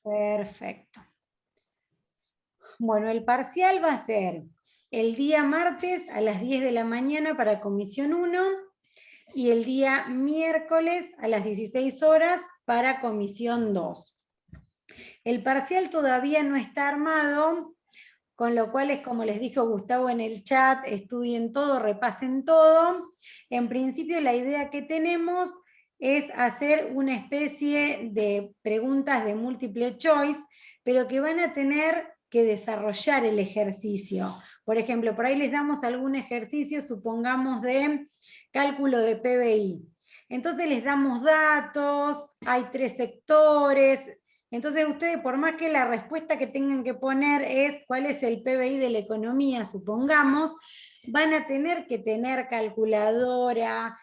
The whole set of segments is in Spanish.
Perfecto. Bueno, el parcial va a ser el día martes a las 10 de la mañana para comisión 1 y el día miércoles a las 16 horas para comisión 2. El parcial todavía no está armado, con lo cual es como les dijo Gustavo en el chat, estudien todo, repasen todo. En principio la idea que tenemos es hacer una especie de preguntas de múltiple choice, pero que van a tener que desarrollar el ejercicio. Por ejemplo, por ahí les damos algún ejercicio, supongamos de cálculo de PBI. Entonces les damos datos, hay 3 sectores. Entonces ustedes, por más que la respuesta que tengan que poner es cuál es el PBI de la economía, supongamos, van a tener que tener calculadora,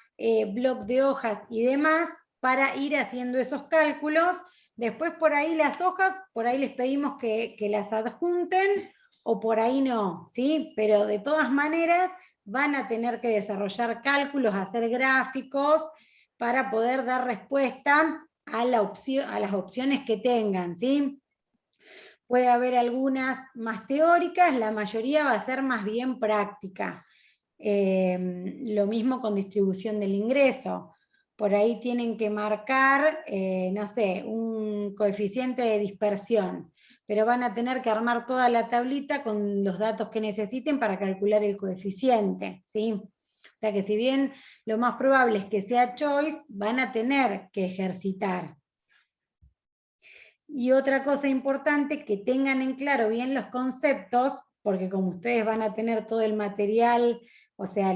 bloc de hojas y demás para ir haciendo esos cálculos. Después por ahí las hojas, por ahí les pedimos que las adjunten o por ahí no, ¿sí? Pero de todas maneras van a tener que desarrollar cálculos, hacer gráficos para poder dar respuesta a las opciones que tengan, ¿sí? Puede haber algunas más teóricas, la mayoría va a ser más bien práctica. Lo mismo con distribución del ingreso. Por ahí tienen que marcar, no sé, un coeficiente de dispersión, pero van a tener que armar toda la tablita con los datos que necesiten para calcular el coeficiente, ¿sí? O sea que si bien lo más probable es que sea choice, van a tener que ejercitar. Y otra cosa importante, que tengan en claro bien los conceptos, porque como ustedes van a tener todo el material, o sea,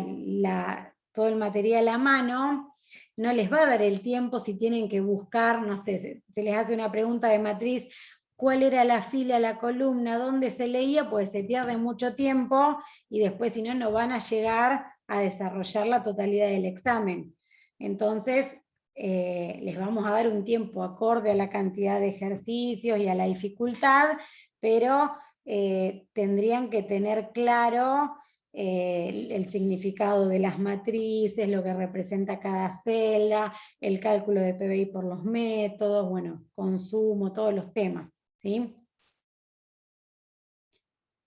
todo el material a mano, no les va a dar el tiempo si tienen que buscar, no sé, se les hace una pregunta de matriz, cuál era la fila, la columna, dónde se leía, pues se pierde mucho tiempo y después si no, no van a llegar a desarrollar la totalidad del examen. Entonces, les vamos a dar un tiempo acorde a la cantidad de ejercicios y a la dificultad, pero tendrían que tener claro el significado de las matrices, lo que representa cada celda, el cálculo de PBI por los métodos, bueno, consumo, todos los temas, ¿sí?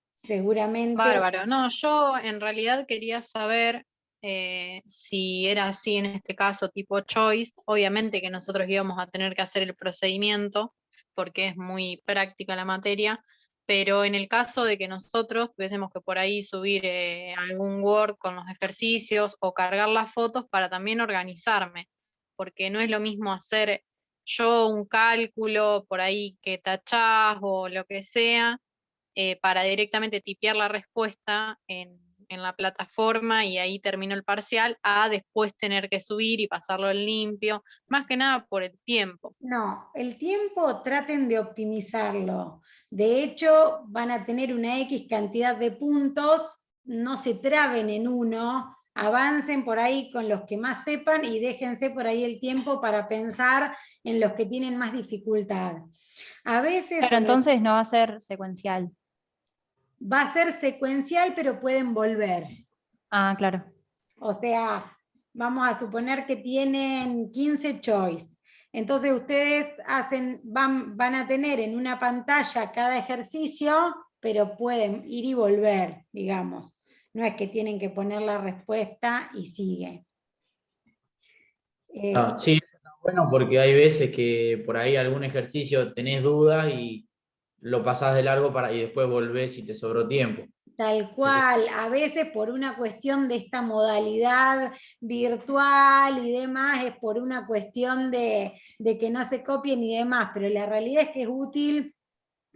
Seguramente... Bárbaro. No, yo en realidad quería saber si era así en este caso, tipo choice. Obviamente que nosotros íbamos a tener que hacer el procedimiento porque es muy práctica la materia, pero en el caso de que nosotros tuviésemos que por ahí subir algún Word con los ejercicios o cargar las fotos para también organizarme, porque no es lo mismo hacer yo un cálculo por ahí que tachás o lo que sea para directamente tipear la respuesta en la plataforma y ahí termino el parcial, a después tener que subir y pasarlo en limpio, más que nada por el tiempo. No, el tiempo traten de optimizarlo. De hecho, van a tener una X cantidad de puntos, no se traben en uno, avancen por ahí con los que más sepan y déjense por ahí el tiempo para pensar en los que tienen más dificultad. A veces Claro, entonces no va a ser secuencial. va a ser secuencial, pero pueden volver. Ah, claro. O sea, vamos a suponer que tienen 15 choice. Entonces ustedes van a tener en una pantalla cada ejercicio, pero pueden ir y volver, digamos. No es que tienen que poner la respuesta y sigue. Sí, eso está bueno porque hay veces que por ahí algún ejercicio tenés dudas y lo pasás de largo y después volvés y te sobró tiempo. Tal cual, a veces por una cuestión de esta modalidad virtual y demás, es por una cuestión de que no se copien y demás, pero la realidad es que es útil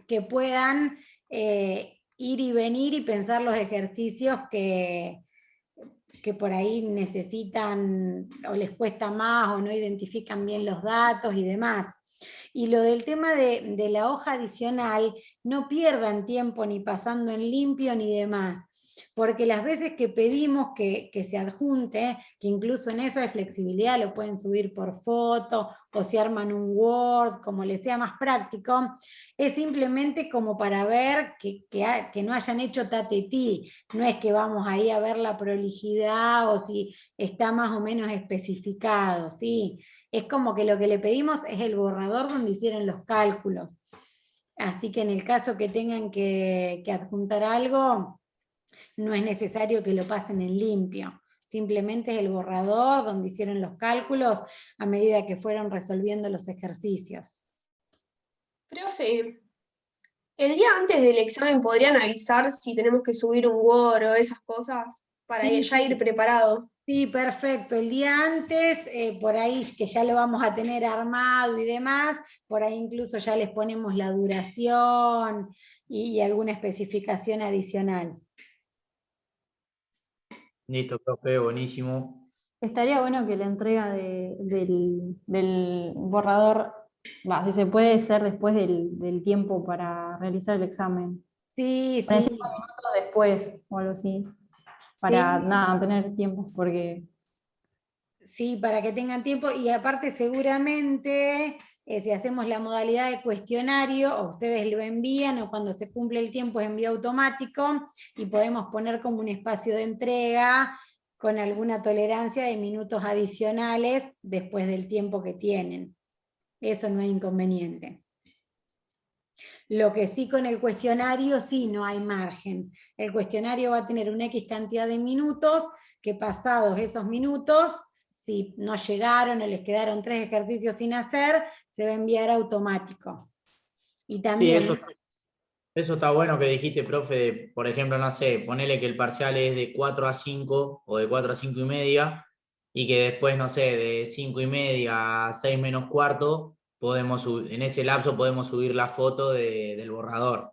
que puedan ir y venir y pensar los ejercicios que por ahí necesitan o les cuesta más o no identifican bien los datos y demás. Y lo del tema de la hoja adicional, no pierdan tiempo ni pasando en limpio ni demás, porque las veces que pedimos que se adjunte, que incluso en eso hay flexibilidad, lo pueden subir por foto o si arman un Word, como les sea más práctico, es simplemente como para ver que no hayan hecho tatetí, no es que vamos ahí a ver la prolijidad o si está más o menos especificado, ¿sí? Es como que lo que le pedimos es el borrador donde hicieron los cálculos. Así que en el caso que tengan que adjuntar algo, no es necesario que lo pasen en limpio. Simplemente es el borrador donde hicieron los cálculos a medida que fueron resolviendo los ejercicios. Profe, el día antes del examen podrían avisar si tenemos que subir un Word o esas cosas para Sí, ya sí. ir preparado. Sí, perfecto. El día antes, por ahí que ya lo vamos a tener armado y demás, por ahí incluso ya les ponemos la duración y alguna especificación adicional. Listo, profe, buenísimo. Estaría bueno que la entrega del borrador, si se puede ser después del tiempo para realizar el examen. Sí, Por ahí sí. 5 minutos después o algo así. Para Sí, nada, tener tiempo, porque sí, para que tengan tiempo y aparte seguramente si hacemos la modalidad de cuestionario, o ustedes lo envían o cuando se cumple el tiempo es envío automático y podemos poner como un espacio de entrega con alguna tolerancia de minutos adicionales después del tiempo que tienen. Eso no es inconveniente. Lo que sí con el cuestionario, sí no hay margen. El cuestionario va a tener una X cantidad de minutos, que pasados esos minutos, si no llegaron o les quedaron 3 ejercicios sin hacer, se va a enviar automático. Y Sí, también... eso está bueno que dijiste, profe, por ejemplo, no sé, ponele que el parcial es de 4 a 5 o de 4 a 5 y media, y que después, no sé, de 5 y media a 6 menos cuarto, en ese lapso podemos subir la foto del borrador,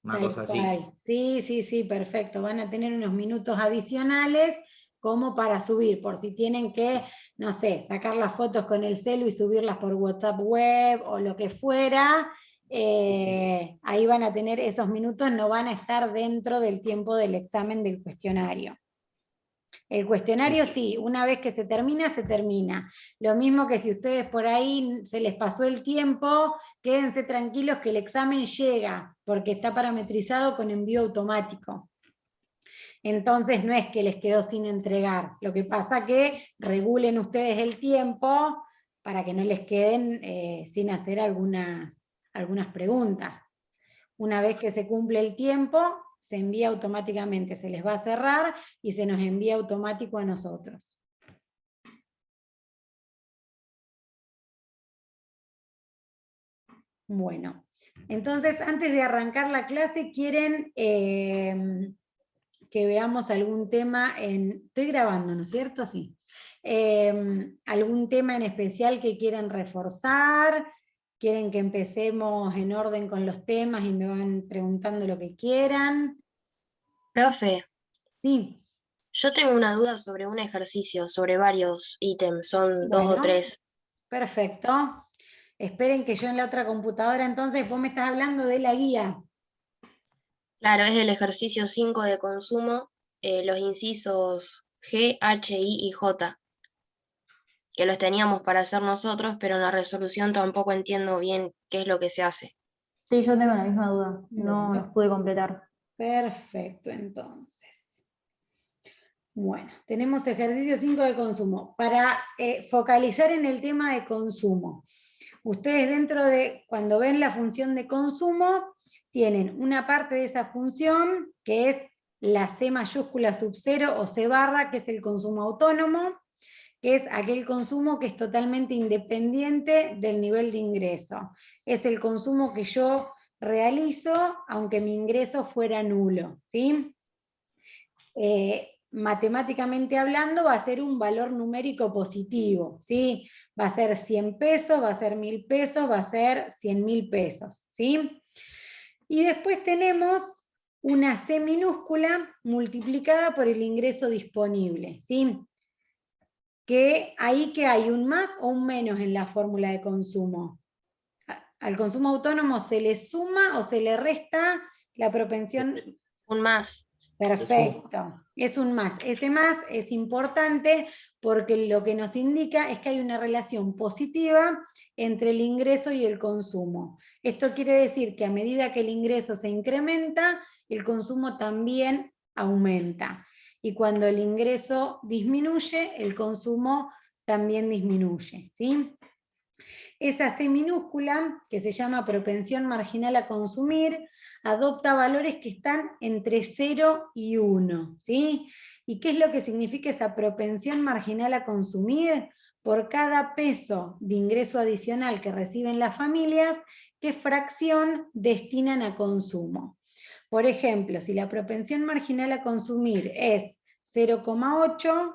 una Tal cosa así. cual. Sí, sí, sí, perfecto. Van a tener unos minutos adicionales como para subir, por si tienen que, no sé, sacar las fotos con el celu y subirlas por WhatsApp web o lo que fuera. Ahí van a tener esos minutos, no van a estar dentro del tiempo del examen del cuestionario. El cuestionario sí, una vez que se termina, se termina. Lo mismo que si ustedes por ahí se les pasó el tiempo, quédense tranquilos que el examen llega, porque está parametrizado con envío automático. Entonces no es que les quedó sin entregar. Lo que pasa que regulen ustedes el tiempo para que no les queden sin hacer algunas preguntas. Una vez que se cumple el tiempo, se envía automáticamente, se les va a cerrar y se nos envía automático a nosotros. Bueno, entonces antes de arrancar la clase, ¿quieren que veamos algún tema Estoy grabando, ¿no es cierto? Sí. ¿Algún tema en especial que quieran reforzar? ¿Quieren que empecemos en orden con los temas y me van preguntando lo que quieran? Profe, Sí. yo tengo una duda sobre un ejercicio, sobre varios ítems, son 2 o Bueno, 3. perfecto. Esperen que yo en la otra computadora, entonces vos me estás hablando de la guía. Claro, es el ejercicio 5 de consumo, los incisos G, H, I y J, que los teníamos para hacer nosotros, pero en la resolución tampoco entiendo bien qué es lo que se hace. sí, yo tengo la misma duda, no Bueno. los pude completar. Perfecto, entonces. Bueno, tenemos ejercicio 5 de consumo. Para focalizar en el tema de consumo, ustedes dentro de, cuando ven la función de consumo, tienen una parte de esa función que es la C mayúscula sub 0 o C barra, que es el consumo autónomo, que es aquel consumo que es totalmente independiente del nivel de ingreso. Es el consumo que yo realizo aunque mi ingreso fuera nulo, ¿sí? Matemáticamente hablando va a ser un valor numérico positivo, ¿sí? Va a ser 100 pesos, va a ser 1000 pesos, va a ser 100.000 pesos, ¿sí? Y después tenemos una C minúscula multiplicada por el ingreso disponible, ¿sí? Que ahí que hay un más o un menos en la fórmula de consumo. Al consumo autónomo se le suma o se le resta la propensión. Un más. Perfecto, es un más. Ese más es importante porque lo que nos indica es que hay una relación positiva entre el ingreso y el consumo. Esto quiere decir que a medida que el ingreso se incrementa, el consumo también aumenta. Y cuando el ingreso disminuye, el consumo también disminuye, ¿sí? Esa C minúscula, que se llama propensión marginal a consumir, adopta valores que están entre 0 y 1, ¿sí? ¿Y qué es lo que significa esa propensión marginal a consumir? Por cada peso de ingreso adicional que reciben las familias, ¿qué fracción destinan a consumo? Por ejemplo, si la propensión marginal a consumir es 0,8,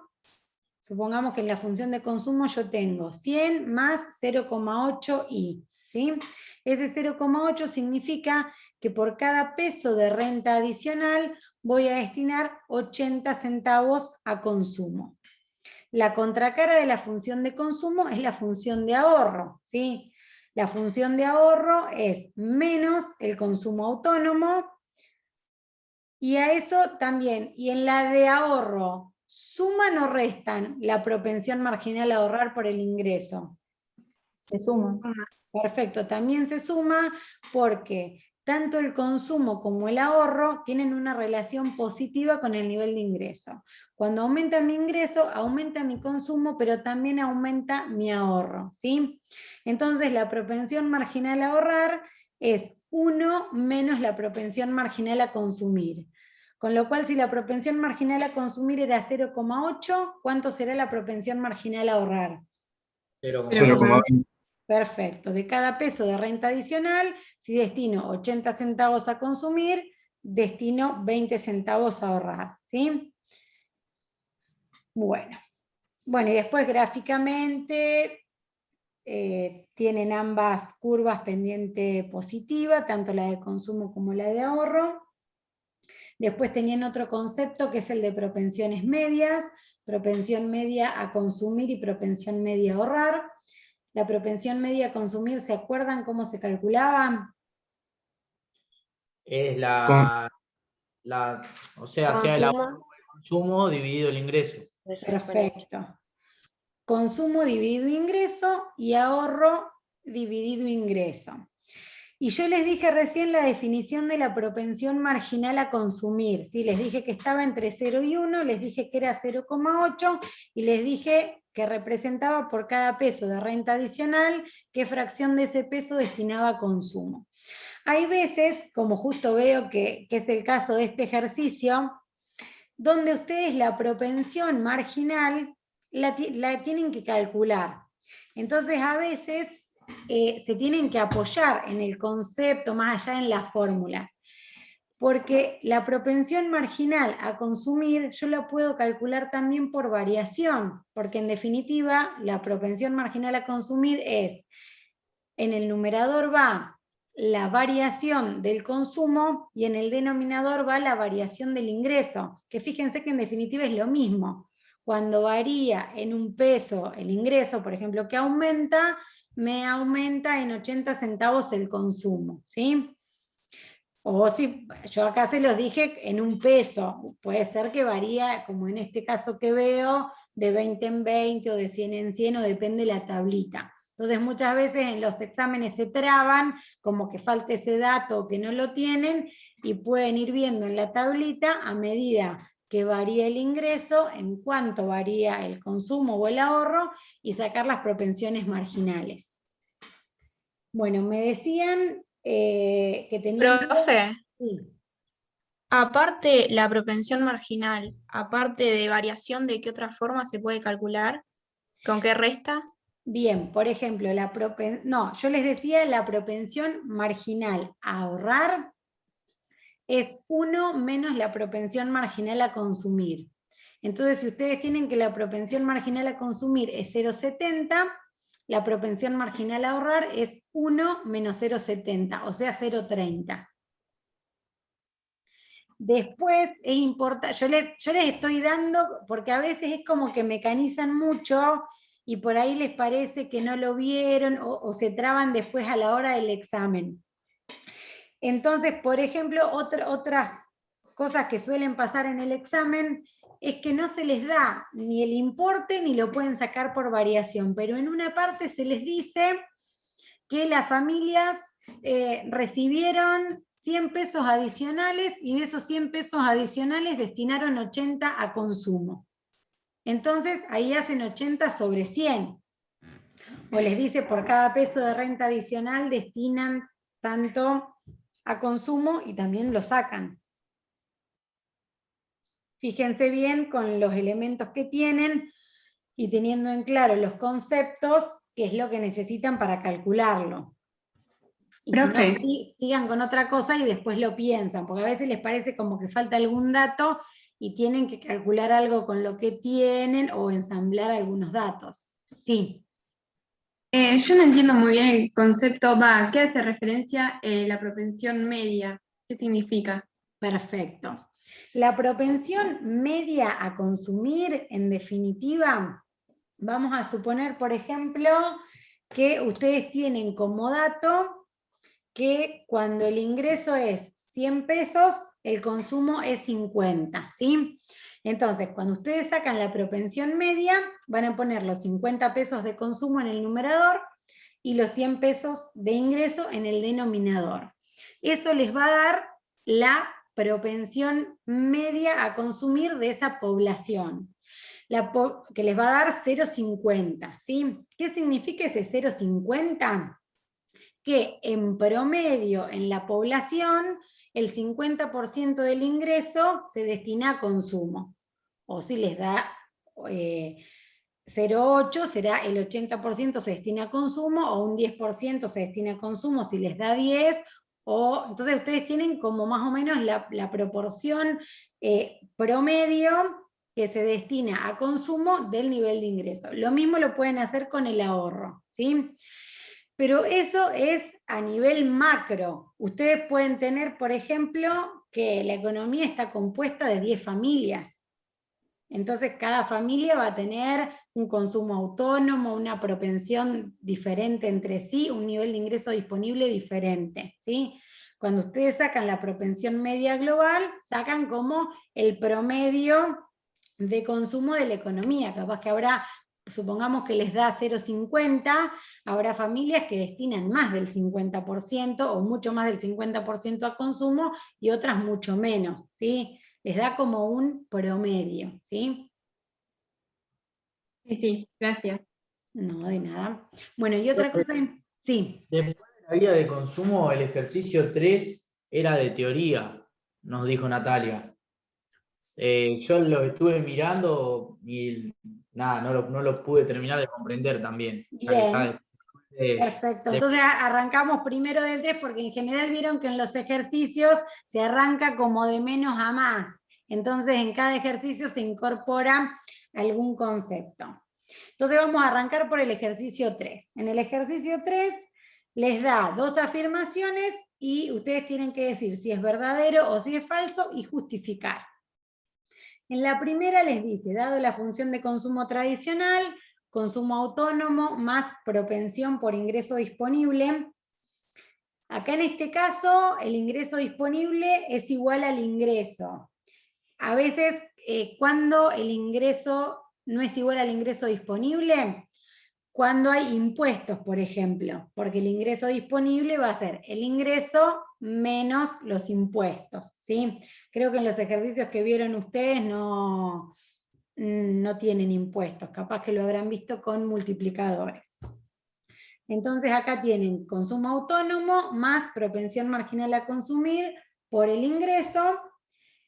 supongamos que en la función de consumo yo tengo 100 más 0,8i, ¿sí? Ese 0,8 significa que por cada peso de renta adicional voy a destinar 80 centavos a consumo. La contracara de la función de consumo es la función de ahorro, ¿sí? La función de ahorro es menos el consumo autónomo, y a eso también, y en la de ahorro, ¿suman o restan la propensión marginal a ahorrar por el ingreso? Se suma. Perfecto, también se suma porque tanto el consumo como el ahorro tienen una relación positiva con el nivel de ingreso. Cuando aumenta mi ingreso, aumenta mi consumo, pero también aumenta mi ahorro, ¿sí? Entonces la propensión marginal a ahorrar es 1 menos la propensión marginal a consumir. Con lo cual, si la propensión marginal a consumir era 0,8, ¿cuánto será la propensión marginal a ahorrar? 0,20. Perfecto. De cada peso de renta adicional, si destino 80 centavos a consumir, destino 20 centavos a ahorrar, ¿sí? Bueno, y después gráficamente tienen ambas curvas pendiente positiva, tanto la de consumo como la de ahorro. Después tenían otro concepto que es el de propensiones medias, propensión media a consumir y propensión media a ahorrar. La propensión media a consumir, ¿se acuerdan cómo se calculaba? Es o sea el Consumo. consumo dividido el ingreso. Perfecto. Consumo dividido ingreso y ahorro dividido ingreso. Y yo les dije recién la definición de la propensión marginal a consumir, ¿sí? Les dije que estaba entre 0 y 1, les dije que era 0,8 y les dije que representaba por cada peso de renta adicional qué fracción de ese peso destinaba a consumo. Hay veces, como justo veo que es el caso de este ejercicio, donde ustedes la propensión marginal la tienen que calcular. Entonces a veces se tienen que apoyar en el concepto más allá en las fórmulas. Porque la propensión marginal a consumir yo la puedo calcular también por variación, porque en definitiva la propensión marginal a consumir es, en el numerador va la variación del consumo y en el denominador va la variación del ingreso, que fíjense que en definitiva es lo mismo. Cuando varía en un peso el ingreso, por ejemplo, que aumenta, me aumenta en 80 centavos el consumo, ¿sí? O si yo acá se los dije en un peso, puede ser que varía, como en este caso que veo, de 20 en 20 o de 100 en 100, o depende de la tablita. Entonces muchas veces en los exámenes se traban, como que falta ese dato o que no lo tienen, y pueden ir viendo en la tablita a medida que varía el ingreso, en cuánto varía el consumo o el ahorro, y sacar las propensiones marginales. Bueno, me decían que tenían... Profe, Sí. aparte la propensión marginal, aparte de variación, ¿de qué otra forma se puede calcular? ¿Con qué resta? Bien, por ejemplo, yo les decía la propensión marginal a ahorrar es 1 menos la propensión marginal a consumir. Entonces, si ustedes tienen que la propensión marginal a consumir es 0,70, la propensión marginal a ahorrar es 1 menos 0,70, o sea 0,30. Después es importante, yo les estoy dando, porque a veces es como que mecanizan mucho y por ahí les parece que no lo vieron o se traban después a la hora del examen. Entonces, por ejemplo, otras cosas que suelen pasar en el examen es que no se les da ni el importe ni lo pueden sacar por variación, pero en una parte se les dice que las familias recibieron 100 pesos adicionales y de esos 100 pesos adicionales destinaron 80 a consumo. Entonces ahí hacen 80 sobre 100. O les dice por cada peso de renta adicional destinan tanto a consumo y también lo sacan. Fíjense bien con los elementos que tienen y teniendo en claro los conceptos, qué es lo que necesitan para calcularlo. Y si no, Profe. sigan con otra cosa y después lo piensan, porque a veces les parece como que falta algún dato y tienen que calcular algo con lo que tienen o ensamblar algunos datos. Sí. Yo no entiendo muy bien el concepto, ¿qué hace referencia la propensión media? ¿Qué significa? Perfecto. La propensión media a consumir, en definitiva, vamos a suponer, por ejemplo, que ustedes tienen como dato que cuando el ingreso es 100 pesos, el consumo es 50, ¿sí? Entonces, cuando ustedes sacan la propensión media, van a poner los 50 pesos de consumo en el numerador y los 100 pesos de ingreso en el denominador. Eso les va a dar la propensión media a consumir de esa población, que les va a dar 0,50, ¿sí? ¿Qué significa ese 0,50? Que en promedio en la población el 50% del ingreso se destina a consumo. O si les da 0,8 será el 80% se destina a consumo, o un 10% se destina a consumo si les da 10, entonces ustedes tienen como más o menos la proporción promedio que se destina a consumo del nivel de ingreso. Lo mismo lo pueden hacer con el ahorro, ¿sí? Pero eso es a nivel macro. Ustedes pueden tener, por ejemplo, que la economía está compuesta de 10 familias. Entonces cada familia va a tener un consumo autónomo, una propensión diferente entre sí, un nivel de ingreso disponible diferente, ¿sí? Cuando ustedes sacan la propensión media global, sacan como el promedio de consumo de la economía. Capaz que habrá, supongamos que les da 0,50, habrá familias que destinan más del 50% o mucho más del 50% a consumo y otras mucho menos, ¿sí? Les da como un promedio, ¿sí? Sí, gracias. No, de nada. Bueno, y otra cosa, sí. Después de la guía de consumo, el ejercicio 3 era de teoría, nos dijo Natalia. Yo lo estuve mirando y nada, no lo pude terminar de comprender también. Bien. Perfecto, entonces arrancamos primero del 3 porque en general vieron que en los ejercicios se arranca como de menos a más. Entonces en cada ejercicio se incorpora algún concepto. Entonces vamos a arrancar por el ejercicio 3. En el ejercicio 3 les da 2 afirmaciones y ustedes tienen que decir si es verdadero o si es falso y justificar. En la primera les dice, dado la función de consumo tradicional, consumo autónomo más propensión por ingreso disponible. Acá en este caso, el ingreso disponible es igual al ingreso. A veces, cuando el ingreso no es igual al ingreso disponible, cuando hay impuestos, por ejemplo, porque el ingreso disponible va a ser el ingreso menos los impuestos, ¿sí? Creo que en los ejercicios que vieron ustedes no tienen impuestos, capaz que lo habrán visto con multiplicadores. Entonces acá tienen consumo autónomo más propensión marginal a consumir por el ingreso.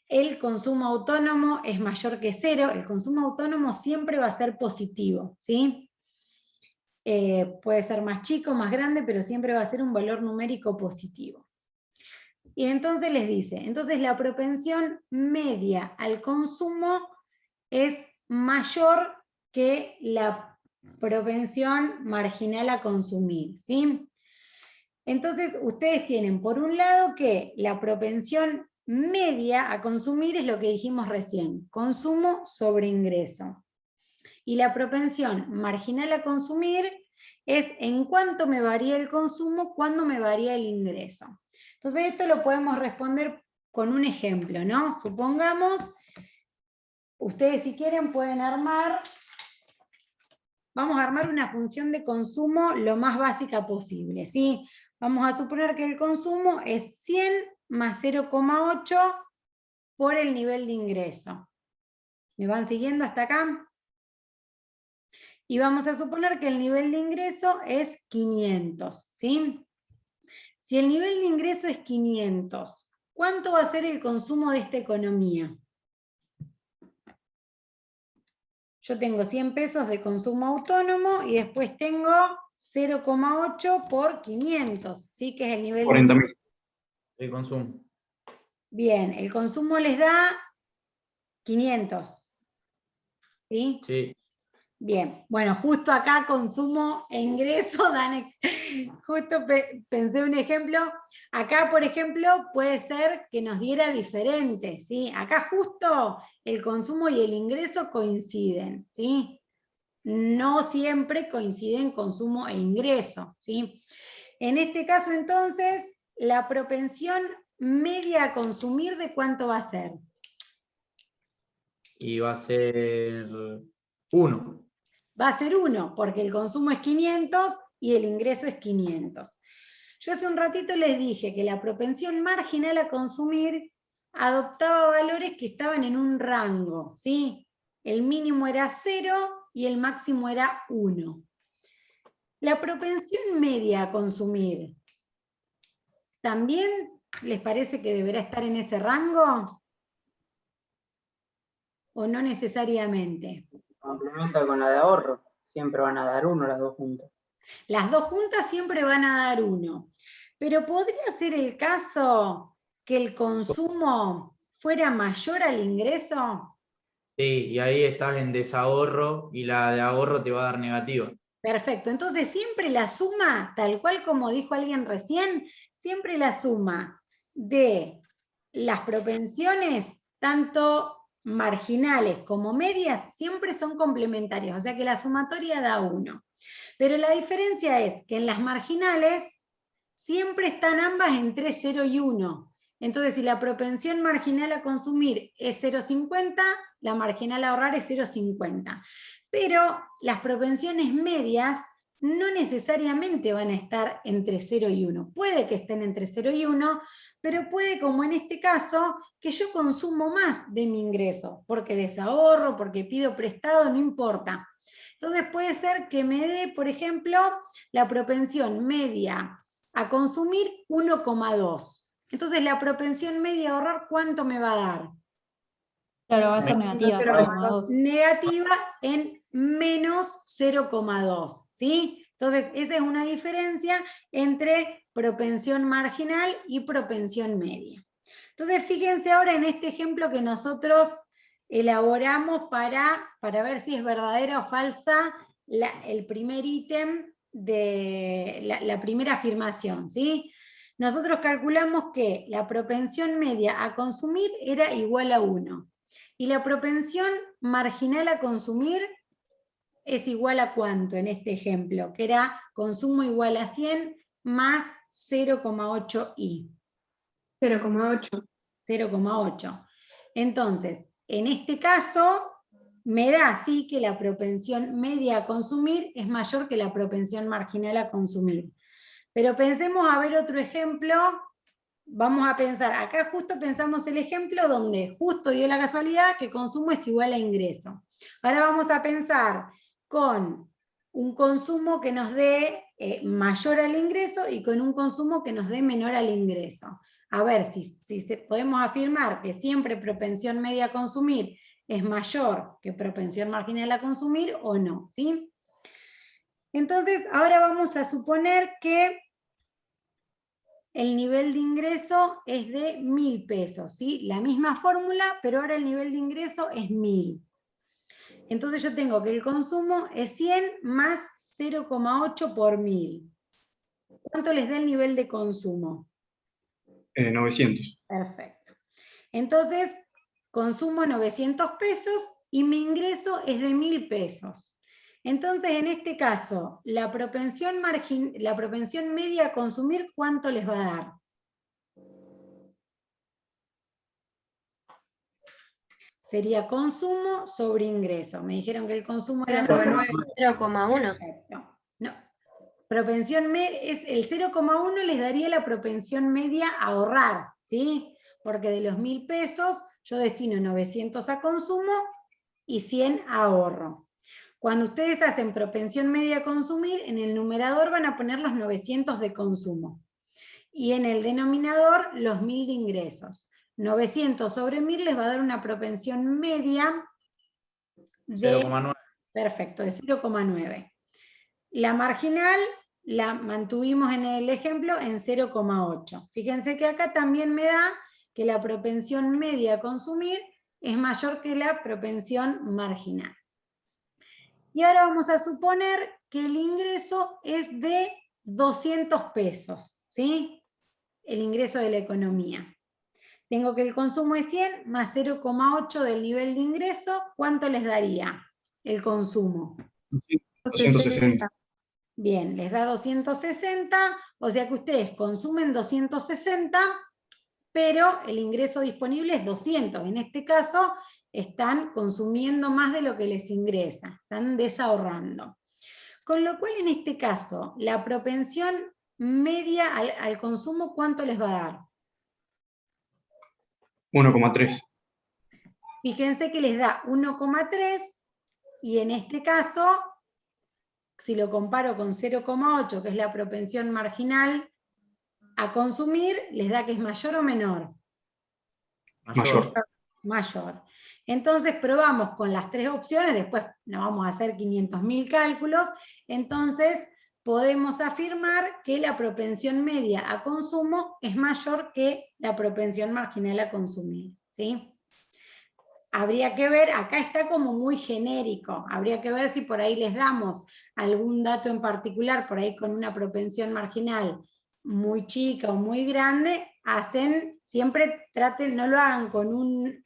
El consumo autónomo es mayor que 0, el consumo autónomo siempre va a ser positivo, ¿sí? Puede ser más chico, más grande, pero siempre va a ser un valor numérico positivo. Y entonces les dice, entonces la propensión media al consumo es mayor que la propensión marginal a consumir, ¿sí? Entonces ustedes tienen por un lado que la propensión media a consumir es lo que dijimos recién, consumo sobre ingreso. Y la propensión marginal a consumir es en cuánto me varía el consumo, cuándo me varía el ingreso. Entonces esto lo podemos responder con un ejemplo, ¿no? Supongamos, ustedes si quieren pueden armar, vamos a armar una función de consumo lo más básica posible, ¿sí? Vamos a suponer que el consumo es 100 más 0,8 por el nivel de ingreso. ¿Me van siguiendo hasta acá? y vamos a suponer que el nivel de ingreso es 500, ¿sí? Si el nivel de ingreso es 500, ¿cuánto va a ser el consumo de esta economía? Yo tengo 100 pesos de consumo autónomo y después tengo 0,8 por 500, ¿sí? Que es el nivel 40.000. El consumo. Bien, el consumo les da 500, ¿sí? Sí. Bien, bueno, justo acá consumo e ingreso, justo pensé un ejemplo, acá por ejemplo puede ser que nos diera diferente, ¿sí? Acá justo el consumo y el ingreso coinciden, ¿sí? No siempre coinciden consumo e ingreso, ¿sí? En este caso entonces, la propensión media a consumir, ¿de cuánto va a ser? Y va a ser 1. Va a ser 1, porque el consumo es 500 y el ingreso es 500. Yo hace un ratito les dije que la propensión marginal a consumir adoptaba valores que estaban en un rango, ¿sí? El mínimo era 0 y el máximo era 1. La propensión media a consumir, ¿también les parece que deberá estar en ese rango? ¿O no necesariamente? Complementa con la de ahorro, siempre van a dar 1 las dos juntas. Las dos juntas siempre van a dar 1. Pero ¿podría ser el caso que el consumo fuera mayor al ingreso? Sí, y ahí estás en desahorro y la de ahorro te va a dar negativa. Perfecto, entonces siempre la suma, tal cual como dijo alguien recién, siempre la suma de las propensiones, tanto marginales como medias, siempre son complementarias, o sea que la sumatoria da 1. Pero la diferencia es que en las marginales siempre están ambas entre 0 y 1. Entonces, si la propensión marginal a consumir es 0,50, la marginal a ahorrar es 0,50. Pero las propensiones medias no necesariamente van a estar entre 0 y 1. Puede que estén entre 0 y 1, pero puede, como en este caso, que yo consumo más de mi ingreso, porque desahorro, porque pido prestado, no importa. Entonces puede ser que me dé, por ejemplo, la propensión media a consumir 1,2. Entonces la propensión media a ahorrar, ¿cuánto me va a dar? Claro, va a ser negativa, 0,2. Negativa en menos 0,2, ¿sí? Entonces esa es una diferencia entre propensión marginal y propensión media. Entonces fíjense ahora en este ejemplo que nosotros elaboramos para ver si es verdadera o falsa el primer ítem de la primera afirmación, ¿sí? Nosotros calculamos que la propensión media a consumir era igual a 1. Y la propensión marginal a consumir es igual a ¿cuánto en este ejemplo? Que era consumo igual a 100 más 0,8i. 0,8. 0,8. Entonces, en este caso, me da así que la propensión media a consumir es mayor que la propensión marginal a consumir. Pero pensemos a ver otro ejemplo. Vamos a pensar, acá justo pensamos el ejemplo donde justo dio la casualidad que consumo es igual a ingreso. Ahora vamos a pensar con un consumo que nos dé mayor al ingreso y con un consumo que nos dé menor al ingreso. A ver si podemos afirmar que siempre propensión media a consumir es mayor que propensión marginal a consumir o no, ¿sí? Entonces, ahora vamos a suponer que el nivel de ingreso es de 1.000 pesos, ¿sí? La misma fórmula, pero ahora el nivel de ingreso es 1.000. Entonces yo tengo que el consumo es 100 más 0,8 por 1.000. ¿Cuánto les da el nivel de consumo? 900. Perfecto. Entonces, consumo 900 pesos y mi ingreso es de 1.000 pesos. Entonces, en este caso, la propensión media a consumir, ¿cuánto les va a dar? Sería consumo sobre ingreso. Me dijeron que el consumo era 0,1. Perfecto. No. Propensión es el 0,1 les daría la propensión media a ahorrar, ¿sí? Porque de los 1.000 pesos yo destino 900 a consumo y 100 a ahorro. Cuando ustedes hacen propensión media a consumir, en el numerador van a poner los 900 de consumo. Y en el denominador los 1000 de ingresos. 900 sobre 1000 les va a dar una propensión media de 0,9. Perfecto, de 0,9. La marginal la mantuvimos en el ejemplo en 0,8. Fíjense que acá también me da que la propensión media a consumir es mayor que la propensión marginal. Y ahora vamos a suponer que el ingreso es de 200 pesos, ¿sí? El ingreso de la economía. Tengo que el consumo es 100 más 0,8 del nivel de ingreso, ¿cuánto les daría el consumo? 260. Bien, les da 260, o sea que ustedes consumen 260, pero el ingreso disponible es 200. En este caso, están consumiendo más de lo que les ingresa, están desahorrando. Con lo cual, en este caso, la propensión media al consumo, ¿cuánto les va a dar? 1,3. Fíjense que les da 1,3 y en este caso, si lo comparo con 0,8, que es la propensión marginal a consumir, les da que es mayor o menor. Mayor. Mayor. Entonces probamos con las tres opciones, después no vamos a hacer 500.000 cálculos, entonces podemos afirmar que la propensión media a consumo es mayor que la propensión marginal a consumir, ¿sí? Habría que ver, acá está como muy genérico, habría que ver si por ahí les damos algún dato en particular, por ahí con una propensión marginal muy chica o muy grande, siempre traten, no lo hagan con un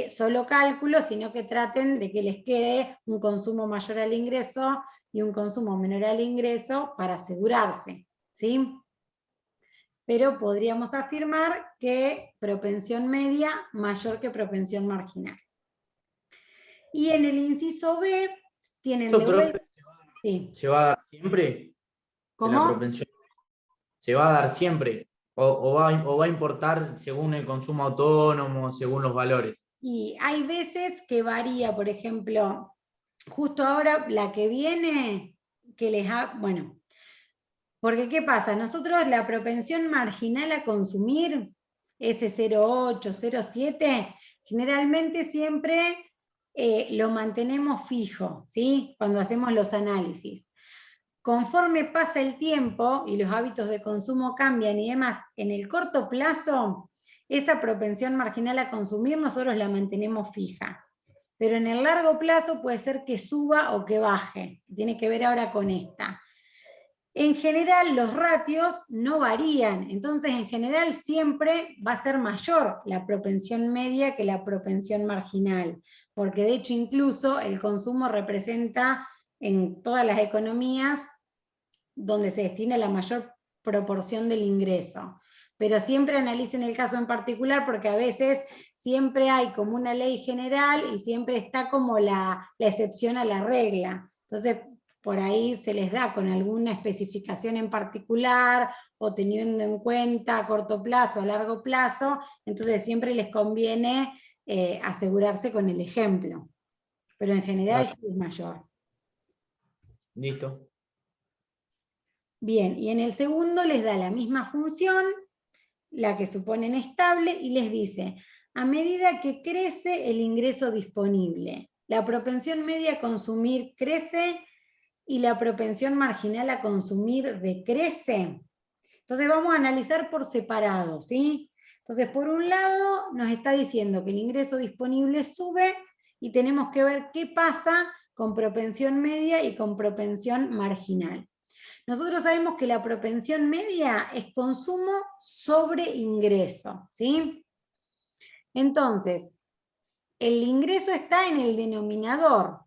solo cálculo, sino que traten de que les quede un consumo mayor al ingreso y un consumo menor al ingreso para asegurarse, ¿sí? Pero podríamos afirmar que propensión media mayor que propensión marginal. Y en el inciso B tienen ¿Eso, de profe, vuelta. Sí. se va a dar siempre? ¿Cómo? La propensión se va a dar siempre. O va a importar según el consumo autónomo, según los valores. Y hay veces que varía, por ejemplo, justo ahora la que viene, que les ha, bueno, porque ¿qué pasa? Nosotros la propensión marginal a consumir, ese 0,8, 0,7, generalmente siempre lo mantenemos fijo, ¿sí? Cuando hacemos los análisis. Conforme pasa el tiempo y los hábitos de consumo cambian y demás, en el corto plazo, esa propensión marginal a consumir nosotros la mantenemos fija. Pero en el largo plazo puede ser que suba o que baje. Tiene que ver ahora con esta. En general los ratios no varían, entonces en general siempre va a ser mayor la propensión media que la propensión marginal, porque de hecho incluso el consumo representa en todas las economías donde se destina la mayor proporción del ingreso. Pero siempre analicen el caso en particular porque a veces siempre hay como una ley general y siempre está como la excepción a la regla. Entonces, por ahí se les da con alguna especificación en particular o teniendo en cuenta a corto plazo, a largo plazo, entonces siempre les conviene asegurarse con el ejemplo. Pero en general sí es mayor. Listo. Bien, y en el segundo les da la misma función, la que suponen estable, y les dice, a medida que crece el ingreso disponible, la propensión media a consumir crece y la propensión marginal a consumir decrece. Entonces vamos a analizar por separado, ¿sí? Entonces, por un lado, nos está diciendo que el ingreso disponible sube y tenemos que ver qué pasa con propensión media y con propensión marginal. Nosotros sabemos que la propensión media es consumo sobre ingreso, ¿sí? Entonces, el ingreso está en el denominador.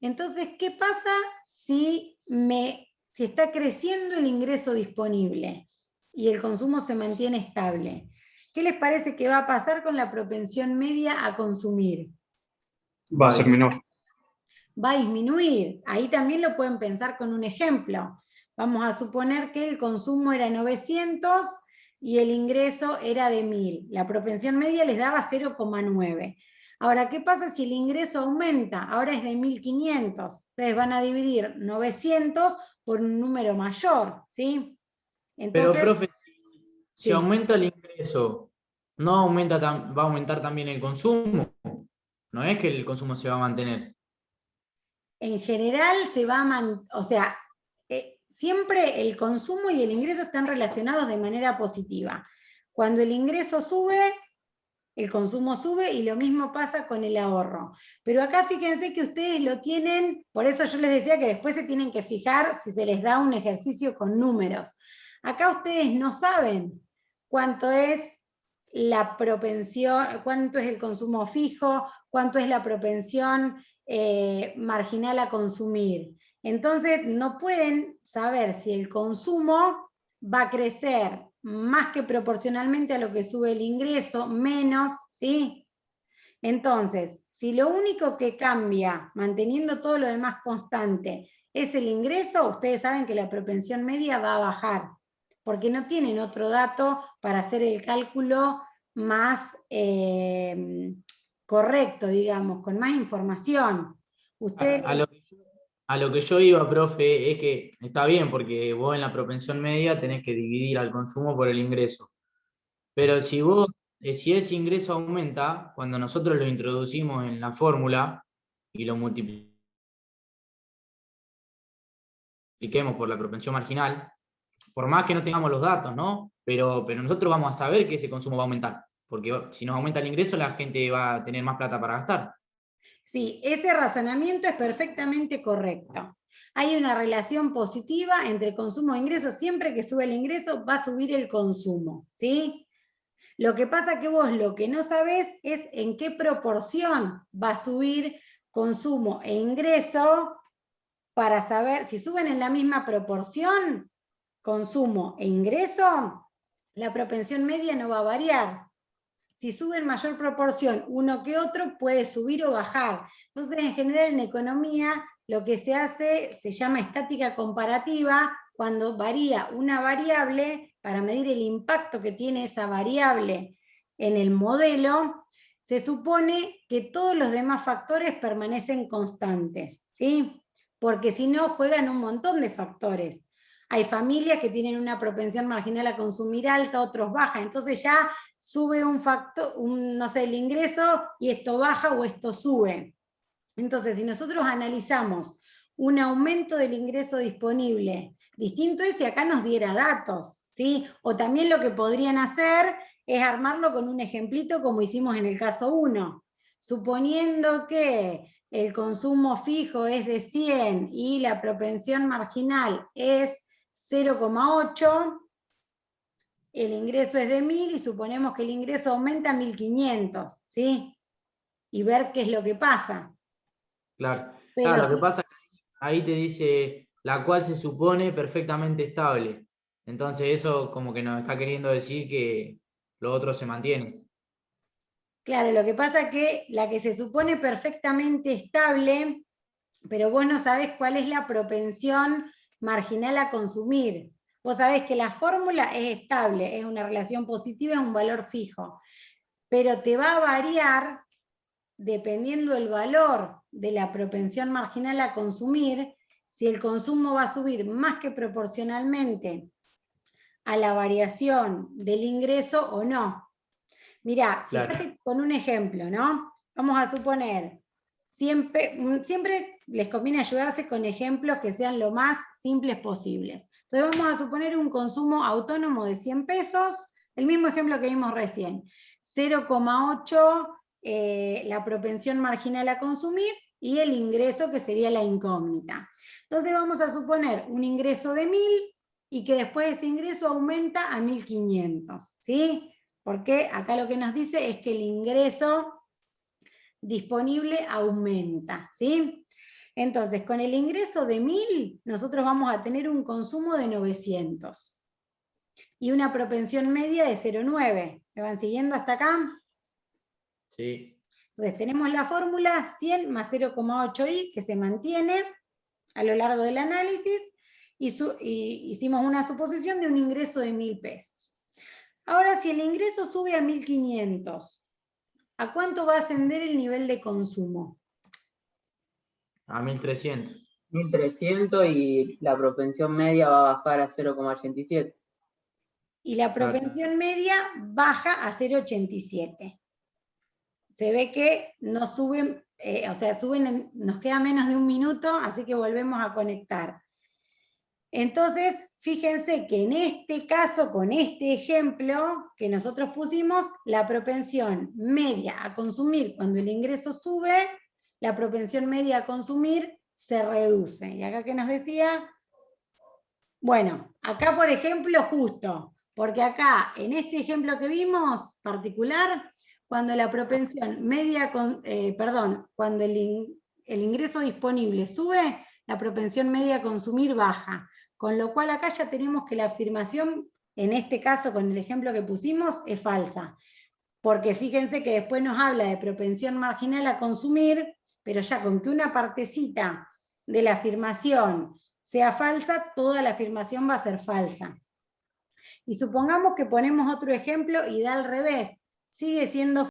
Entonces, ¿qué pasa si está creciendo el ingreso disponible y el consumo se mantiene estable? ¿Qué les parece que va a pasar con la propensión media a consumir? Va a ser menor. Va a disminuir. Ahí también lo pueden pensar con un ejemplo. Vamos a suponer que el consumo era 900 y el ingreso era de 1000. La propensión media les daba 0,9. Ahora, ¿qué pasa si el ingreso aumenta? Ahora es de 1.500. Ustedes van a dividir 900 por un número mayor, ¿sí? Pero, Entonces, profe, si sí. aumenta el ingreso, ¿no aumenta va a aumentar también el consumo? No es que el consumo se va a mantener. En general se va a o sea, siempre el consumo y el ingreso están relacionados de manera positiva. Cuando el ingreso sube, el consumo sube y lo mismo pasa con el ahorro. Pero acá fíjense que ustedes lo tienen, por eso yo les decía que después se tienen que fijar si se les da un ejercicio con números. Acá ustedes no saben cuánto es la propensión, cuánto es el consumo fijo, cuánto es la propensión marginal a consumir. Entonces no pueden saber si el consumo va a crecer más que proporcionalmente a lo que sube el ingreso, menos, ¿sí? Entonces, si lo único que cambia, manteniendo todo lo demás constante, es el ingreso, ustedes saben que la propensión media va a bajar, porque no tienen otro dato para hacer el cálculo más correcto, digamos, con más información. Ustedes... A lo que yo iba, profe, es que está bien, porque vos en la propensión media tenés que dividir al consumo por el ingreso. Pero si si ese ingreso aumenta, cuando nosotros lo introducimos en la fórmula y lo multipliquemos por la propensión marginal, por más que no tengamos los datos, ¿no? Pero nosotros vamos a saber que ese consumo va a aumentar, porque si nos aumenta el ingreso, la gente va a tener más plata para gastar. Sí, ese razonamiento es perfectamente correcto. Hay una relación positiva entre consumo e ingreso. Siempre que sube el ingreso, va a subir el consumo, ¿sí? Lo que pasa que vos lo que no sabés es en qué proporción va a subir consumo e ingreso para saber si suben en la misma proporción, consumo e ingreso, la propensión media no va a variar. Si sube en mayor proporción uno que otro, puede subir o bajar. Entonces, en general, en economía, lo que se hace se llama estática comparativa, cuando varía una variable, para medir el impacto que tiene esa variable en el modelo, se supone que todos los demás factores permanecen constantes, ¿sí? Porque si no, juegan un montón de factores. Hay familias que tienen una propensión marginal a consumir alta, otros baja, entonces ya sube un factor, no sé, el ingreso y esto baja o esto sube. Entonces, si nosotros analizamos un aumento del ingreso disponible, distinto es si acá nos diera datos, ¿sí? O también lo que podrían hacer es armarlo con un ejemplito como hicimos en el caso 1. Suponiendo que el consumo fijo es de 100 y la propensión marginal es 0,8, el ingreso es de 1.000 y suponemos que el ingreso aumenta a 1.500, ¿sí? Y ver qué es lo que pasa. Claro, Pero claro, lo sí, que pasa es que ahí te dice la cual se supone perfectamente estable. Entonces eso como que nos está queriendo decir que lo otro se mantiene. claro, lo que pasa es que la que se supone perfectamente estable, pero vos no sabés cuál es la propensión marginal a consumir. Vos sabés que la fórmula es estable, es una relación positiva, es un valor fijo, pero te va a variar dependiendo del valor de la propensión marginal a consumir, si el consumo va a subir más que proporcionalmente a la variación del ingreso o no. Mirá, Claro. fíjate con un ejemplo, ¿no? Vamos a suponer, siempre les conviene ayudarse con ejemplos que sean lo más simples posibles. Entonces vamos a suponer un consumo autónomo de 100 pesos, el mismo ejemplo que vimos recién, 0,8 la propensión marginal a consumir y el ingreso que sería la incógnita. Entonces vamos a suponer un ingreso de 1.000 y que después ese ingreso aumenta a 1.500, ¿sí? Porque acá lo que nos dice es que el ingreso disponible aumenta, ¿sí? Entonces, con el ingreso de 1.000, nosotros vamos a tener un consumo de 900 y una propensión media de 0,9. ¿Me van siguiendo hasta acá? Sí. Entonces, tenemos la fórmula 100 más 0,8i que se mantiene a lo largo del análisis y hicimos una suposición de un ingreso de 1.000 pesos. Ahora, si el ingreso sube a 1.500, ¿A cuánto va a ascender el nivel de consumo? A 1300. 1300 y la propensión media va a bajar a 0,87. Y la propensión media baja a 0,87. Se ve que no suben, o sea, suben, nos queda menos de un minuto, así que volvemos a conectar. Entonces, fíjense que en este caso, con este ejemplo que nosotros pusimos, la propensión media a consumir cuando el ingreso sube, la propensión media a consumir se reduce. Y acá que nos decía, bueno, acá por ejemplo justo, porque acá en este ejemplo que vimos particular, cuando la propensión media, cuando el ingreso disponible sube, la propensión media a consumir baja. Con lo cual acá ya tenemos que la afirmación, en este caso con el ejemplo que pusimos, es falsa. Porque fíjense que después nos habla de propensión marginal a consumir, pero ya con que una partecita de la afirmación sea falsa, toda la afirmación va a ser falsa. Y supongamos que ponemos otro ejemplo y da al revés. Sigue siendo